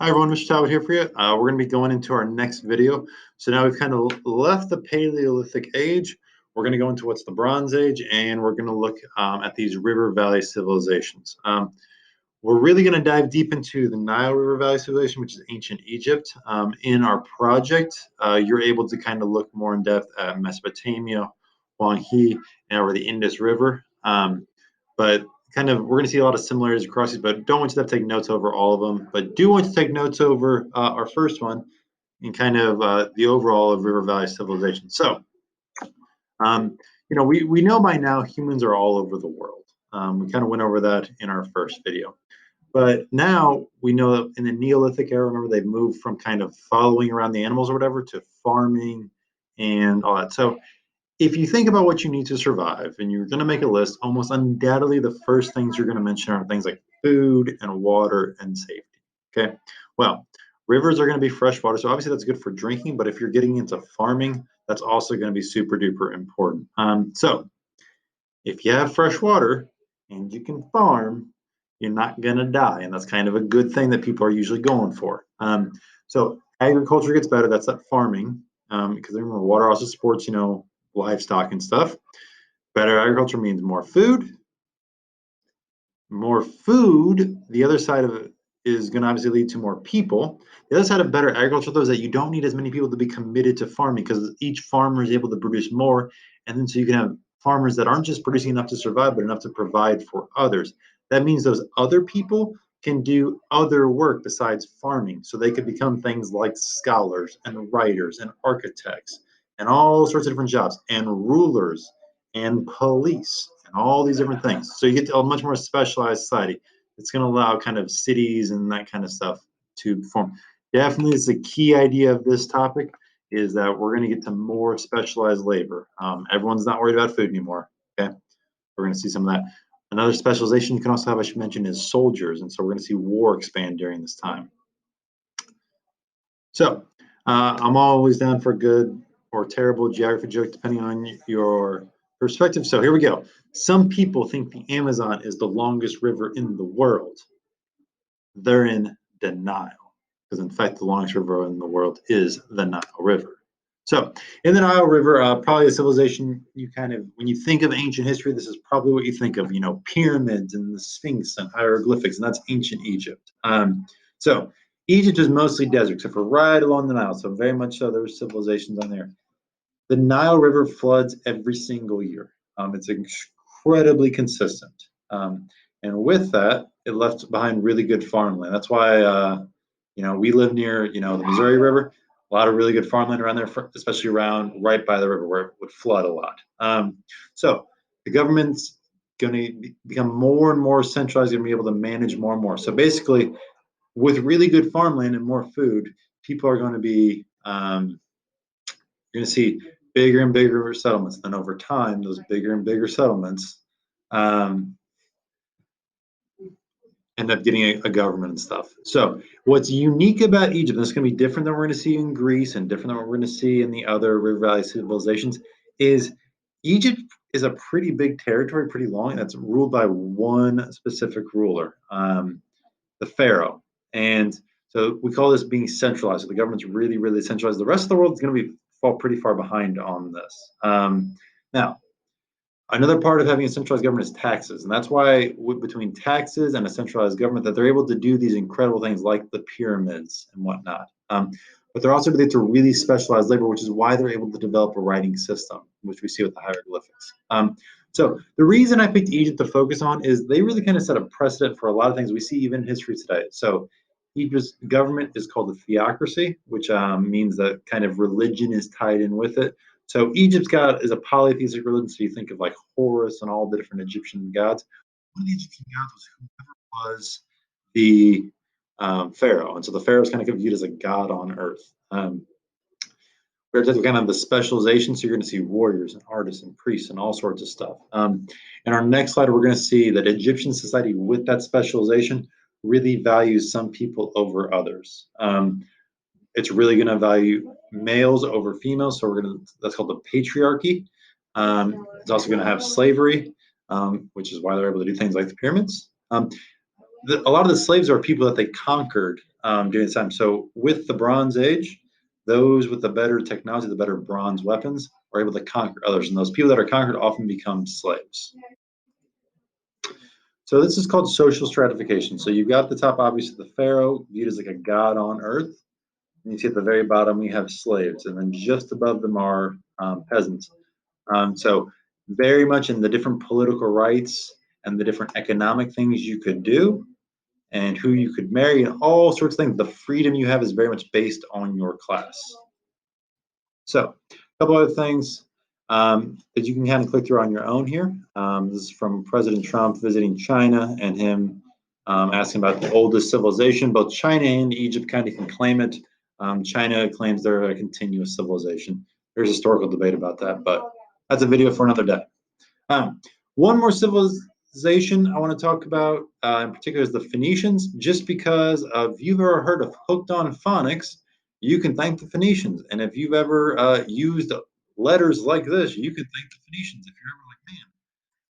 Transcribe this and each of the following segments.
Hi everyone, Mr. Talbot here for you. We're going to be going into our next video. So now we've kind of left the Paleolithic age. We're going to go into what's the Bronze Age, and we're going to look at these river valley civilizations. We're really going to dive deep into the Nile River Valley civilization, which is ancient Egypt. In our project, you're able to kind of look more in depth at Mesopotamia, Huang He, and over the Indus River. But kind of, we're going to see a lot of similarities across these, but don't want you to take notes over all of them. But do want to take notes over our first one and kind of the overall of River Valley civilization. So, we know by now humans are all over the world. We kind of went over that in our first video. But now we know that in the Neolithic era, remember, they've moved from kind of following around the animals or whatever to farming and all that. So if you think about what you need to survive and you're going to make a list, almost undoubtedly the first things you're going to mention are things like food and water and safety. Okay. Well, rivers are going to be fresh water. So obviously that's good for drinking, but if you're getting into farming, that's also going to be super duper important. So if you have fresh water and you can farm, you're not going to die. And that's kind of a good thing that people are usually going for. So agriculture gets better. That's that farming. Because remember, water also supports, livestock and stuff. Better agriculture means more food. More food, the other side of it is going to obviously lead to more people. The other side of better agriculture, though, is that you don't need as many people to be committed to farming because each farmer is able to produce more. And then so you can have farmers that aren't just producing enough to survive, but enough to provide for others. That means those other people can do other work besides farming. So they could become things like scholars and writers and architects and all sorts of different jobs and rulers and police and all these different things. So you get to a much more specialized society. It's going to allow kind of cities and that kind of stuff to form. Definitely, it's a key idea of this topic is that we're going to get to more specialized labor. Everyone's not worried about food anymore. Okay, we're going to see some of that. Another specialization you can also have, I should mention, is soldiers, and so we're going to see war expand during this time. So I'm always down for a good or terrible geography joke, depending on your perspective. So here we go. Some people think the Amazon is the longest river in the world. They're in denial, because in fact, the longest river in the world is the Nile River. So in the Nile River, probably a civilization you kind of, when you think of ancient history, this is probably what you think of, pyramids and the Sphinx and hieroglyphics, and that's ancient Egypt. So Egypt is mostly desert, except for right along the Nile, so very much so there's civilizations on there. The Nile River floods every single year. It's incredibly consistent. And with that, it left behind really good farmland. That's why, we live near, the Missouri River. A lot of really good farmland around there, especially around right by the river where it would flood a lot. So the government's going to become more and more centralized, going to be able to manage more and more. So basically, with really good farmland and more food, people are going to be, you're going to see bigger and bigger settlements. Then over time, those bigger and bigger settlements end up getting a government and stuff. So what's unique about Egypt, and it's going to be different than we're going to see in Greece and different than what we're going to see in the other River Valley civilizations, is Egypt is a pretty big territory, pretty long, that's ruled by one specific ruler, the pharaoh. And so we call this being centralized. So the government's really, really centralized. The rest of the world is going to fall pretty far behind on this. Now, another part of having a centralized government is taxes, and that's why between taxes and a centralized government that they're able to do these incredible things like the pyramids and whatnot. But they're also able to really specialized labor, which is why they're able to develop a writing system, which we see with the hieroglyphics. So the reason I picked Egypt to focus on is they really kind of set a precedent for a lot of things we see even in history today. So Egypt's government is called a theocracy, which means that kind of religion is tied in with it. So Egypt's god is a polytheistic religion. So you think of like Horus and all the different Egyptian gods. One of the Egyptian gods was whoever was the pharaoh, and so the pharaoh is kind of viewed as a god on earth. We're kind of the specialization, so you're going to see warriors and artists and priests and all sorts of stuff. In our next slide, we're going to see that Egyptian society, with that specialization, really values some people over others. It's really going to value males over females, so that's called the patriarchy. It's also going to have slavery, which is why they're able to do things like the pyramids. a lot of the slaves are people that they conquered during this time. So with the Bronze Age, those with the better technology, the better bronze weapons, are able to conquer others, and those people that are conquered often become slaves. So this is called social stratification. So you've got at the top, obviously, the pharaoh, viewed as like a god on earth. And you see at the very bottom, we have slaves. And then just above them are peasants. So very much in the different political rights and the different economic things you could do and who you could marry and all sorts of things. The freedom you have is very much based on your class. So a couple other things that you can kind of click through on your own here. This is from President Trump visiting China and him asking about the oldest civilization. Both China and Egypt kind of can claim it. China claims they're a continuous civilization. There's historical debate about that, but that's a video for another day. One more civilization I want to talk about in particular is the Phoenicians, just because if you've ever heard of hooked on phonics, you can thank the Phoenicians. And if you've ever used letters like this, you can thank the Phoenicians. If you're ever like, man,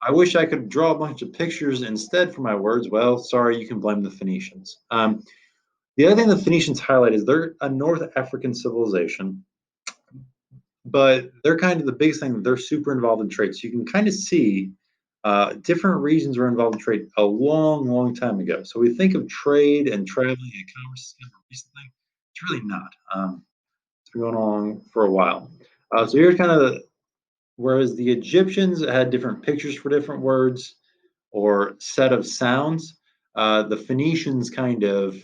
I wish I could draw a bunch of pictures instead for my words. Well, sorry, you can blame the Phoenicians. The other thing the Phoenicians highlight is they're a North African civilization, but they're kind of the biggest thing. They're super involved in trade. So you can kind of see different regions were involved in trade a long, long time ago. So we think of trade and traveling and commerce as kind of a recent thing. It's really not. It's been going on for a while. So here's kind of whereas the Egyptians had different pictures for different words or set of sounds, the Phoenicians kind of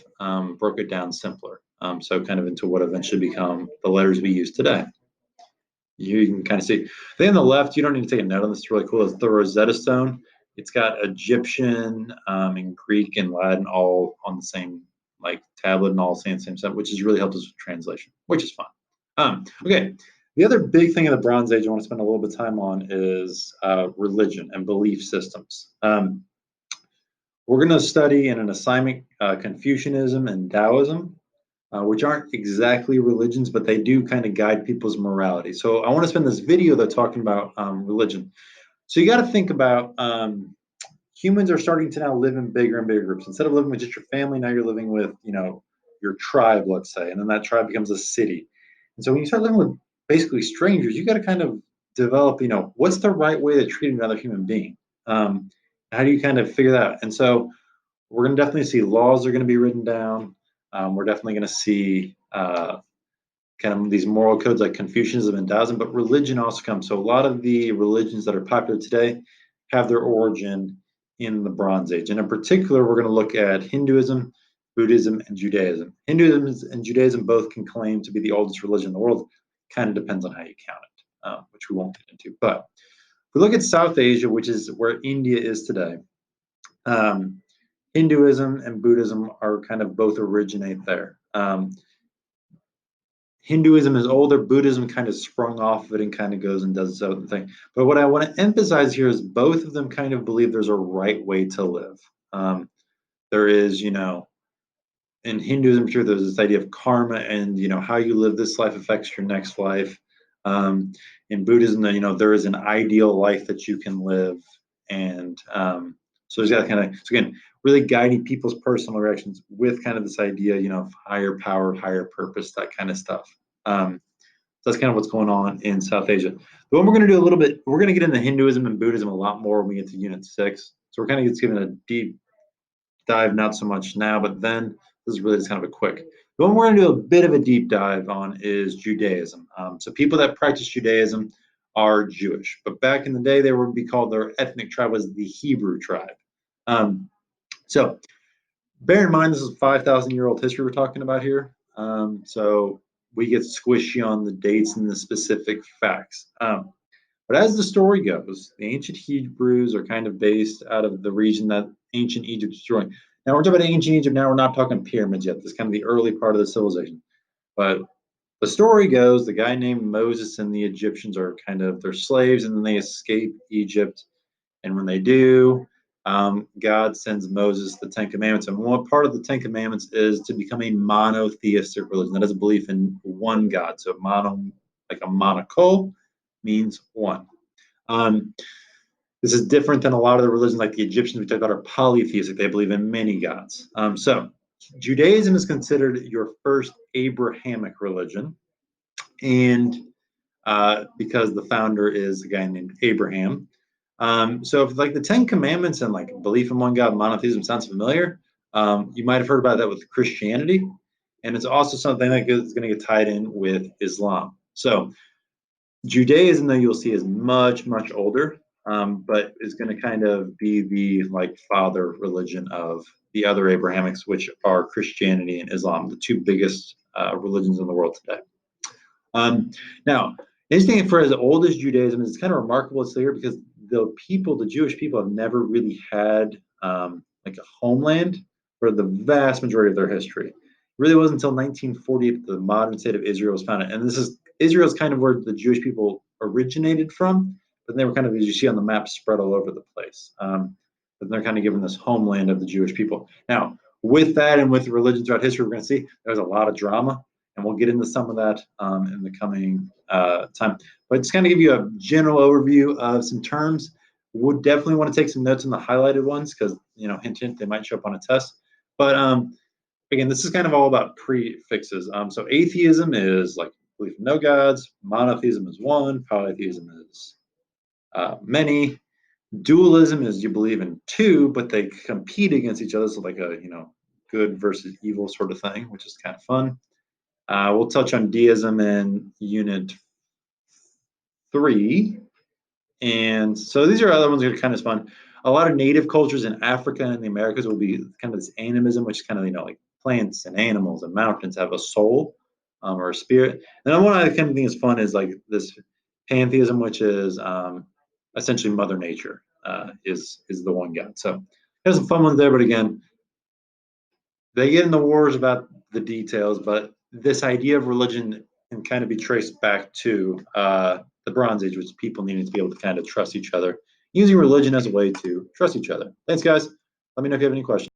broke it down simpler. So kind of into what eventually become the letters we use today. You can kind of see. Then on the left, you don't need to take a note on this. It's really cool. It's the Rosetta Stone. It's got Egyptian and Greek and Latin all on the same like tablet and all saying the same stuff, which has really helped us with translation, which is fun. Okay. The other big thing in the Bronze Age I want to spend a little bit of time on is religion and belief systems. We're going to study in an assignment Confucianism and Taoism, which aren't exactly religions, but they do kind of guide people's morality. So I want to spend this video though talking about religion. So you got to think about humans are starting to now live in bigger and bigger groups. Instead of living with just your family, now you're living with your tribe, let's say, and then that tribe becomes a city. And so when you start living with basically strangers, you got to kind of develop, what's the right way to treat another human being? How do you kind of figure that out? And so we're going to definitely see laws are going to be written down. We're definitely going to see kind of these moral codes like Confucianism and Taoism, but religion also comes. So a lot of the religions that are popular today have their origin in the Bronze Age. And in particular, we're going to look at Hinduism, Buddhism, and Judaism. Hinduism and Judaism both can claim to be the oldest religion in the world. Kind of depends on how you count it, which we won't get into. But if we look at South Asia, which is where India is today, Hinduism and Buddhism are kind of both originate there. Hinduism is older, Buddhism kind of sprung off of it and kind of goes and does its own thing. But what I want to emphasize here is both of them kind of believe there's a right way to live. There is, in Hinduism, sure, there's this idea of karma and, how you live this life affects your next life. In Buddhism, there is an ideal life that you can live. And so there's that kind of, so again, really guiding people's personal directions with kind of this idea, of higher power, higher purpose, that kind of stuff. So that's kind of what's going on in South Asia. The one we're going to do a little bit, we're going to get into Hinduism and Buddhism a lot more when we get to Unit 6. So we're kind of just giving a deep dive, not so much now, but then this is really just kind of a quick. The one we're going to do a bit of a deep dive on is Judaism. So people that practice Judaism are Jewish, but back in the day, they would be called, their ethnic tribe was the Hebrew tribe. So bear in mind, this is 5,000-year-old history we're talking about here. So we get squishy on the dates and the specific facts. But as the story goes, the ancient Hebrews are kind of based out of the region that ancient Egypt is destroying. Now we're talking about ancient Egypt. Now we're not talking pyramids yet. This is kind of the early part of the civilization. But the story goes, the guy named Moses and the Egyptians are kind of their slaves, and then they escape Egypt. And when they do, God sends Moses the Ten Commandments. And one part of the Ten Commandments is to become a monotheistic religion. That is a belief in one God. So mono, like a monocle, means one. This is different than a lot of the religions like the Egyptians we talk about are polytheistic. They believe in many gods. So Judaism is considered your first Abrahamic religion. And because the founder is a guy named Abraham. So if like the Ten Commandments and like belief in one God, monotheism sounds familiar, you might have heard about that with Christianity. And it's also something that is going to get tied in with Islam. So Judaism, though, you'll see is much, much older, but is going to kind of be the like father religion of the other Abrahamics, which are Christianity and Islam, the two biggest religions in the world today. Now, interesting for as old as Judaism is, it's kind of remarkable it's here because the Jewish people, have never really had like a homeland for the vast majority of their history. It really wasn't until 1948 that the modern state of Israel was founded, and Israel is kind of where the Jewish people originated from, but they were kind of, as you see on the map, spread all over the place. But they're kind of given this homeland of the Jewish people. Now, with that and with religion throughout history, we're going to see there's a lot of drama, and we'll get into some of that in the coming time. But just kind of give you a general overview of some terms. Would definitely want to take some notes on the highlighted ones because, hint, hint, they might show up on a test. But again, this is kind of all about prefixes. So atheism is like belief in no gods. Monotheism is one. Polytheism is many. Dualism is you believe in two, but they compete against each other. So like a good versus evil sort of thing, which is kind of fun. We'll touch on deism in unit 3. And so these are other ones that are kind of fun. A lot of native cultures in Africa and the Americas will be kind of this animism, which is kind of, like plants and animals and mountains have a soul or a spirit. And then one I kind of think is fun is like this pantheism, which is essentially Mother Nature is the one God. So there's some fun ones there, but again, they get in the wars about the details, but this idea of religion can kind of be traced back to the Bronze Age, which people needed to be able to kind of trust each other, using religion as a way to trust each other. Thanks, guys. Let me know if you have any questions.